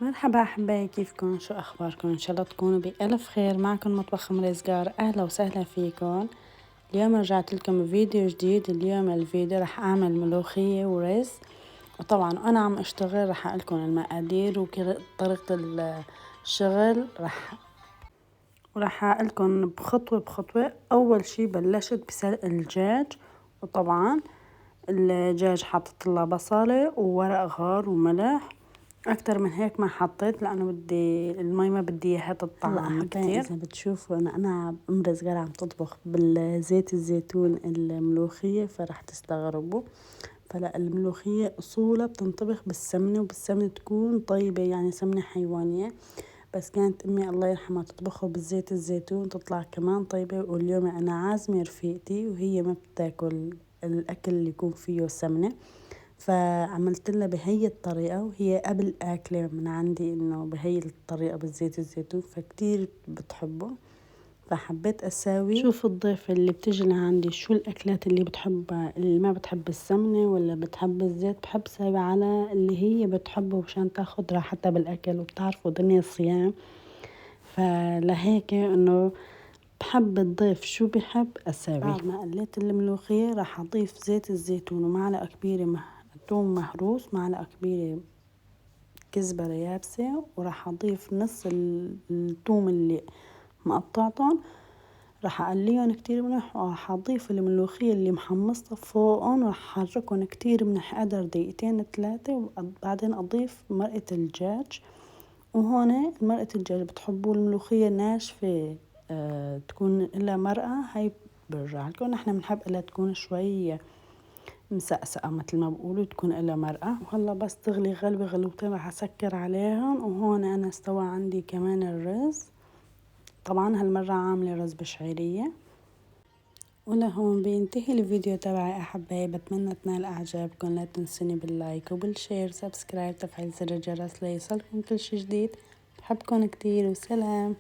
مرحبا أحبائي، كيفكن؟ شو أخباركم؟ إن شاء الله تكونوا بألف خير. معكم مطبخ مرزقار، أهلا وسهلا فيكم. اليوم رجعت لكم بفيديو جديد. اليوم الفيديو رح أعمل ملوخية ورز، وطبعا أنا عم أشتغل رح أقلكم المقادير وطريقة الشغل ورح أقلكم بخطوة بخطوة. أول شي بلشت بسلق الدجاج، وطبعا الدجاج حطت له بصلة وورق غار وملح. اكتر من هيك ما حطيت لانه بدي المي ما بدي اياها تطعم كتير. اذا بتشوفوا انا ام رزقار عم تطبخ بالزيت الزيتون الملوخيه فرح تستغربوا. فلا، الملوخيه اصولها بتنطبخ بالسمنه، وبالسمنه تكون طيبه، يعني سمنه حيوانيه. بس كانت امي الله يرحمها تطبخه بالزيت الزيتون تطلع كمان طيبه. واليوم انا عازمه رفيقتي وهي ما بتاكل الاكل اللي يكون فيه سمنه، فعملت لها بهي الطريقة، وهي قبل أكلة من عندي إنه بهي الطريقة بالزيت الزيتون، فكتير بتحبه. فحبيت أساوي شوف الضيف اللي بتجي لعندي شو الأكلات اللي بتحبها، اللي ما بتحب السمنة ولا بتحب الزيت، بحب ساوي على اللي هي بتحبه مشان تاخد راحتها بالأكل. وبتعرفوا دنيا الصيام، فلهيك إنه بحب الضيف شو بحب أساوي. بعد ما قليت الملوخية راح أضيف زيت الزيتون ومعلقة كبيرة ثوم مهروس، معلقة كبيرة كزبرة يابسة، وراح أضيف نص الثوم اللي مقطعتهم، راح أقليهم كتير منيح، وراح أضيف الملوخية اللي محمصتها فوقهم، وراح أحركهم كتير منيح قدر دقيقتين 3. وبعدين أضيف مرقة الدجاج. وهون مرقة الدجاج بتحبوا الملوخية ناشفة تكون إلا مرقة، هاي برجع لكم. نحن بنحب إلا تكون شوية مسقسقة مثل ما بقولوا، تكون إلا مرقة. وهلا بس تغلي غلوة غلوتين راح أسكر عليهم. وهون أنا استوى عندي كمان الرز، طبعا هالمرة عاملة رز بشعيرية. ولهون بينتهي الفيديو تبعي أحبائي، بتمنى تنال إعجابكم. لا تنسوني باللايك وبالشير سبسكرايب، تفعيل زر الجرس ليصلكم كل شي جديد. بحبكم كتير، وسلام.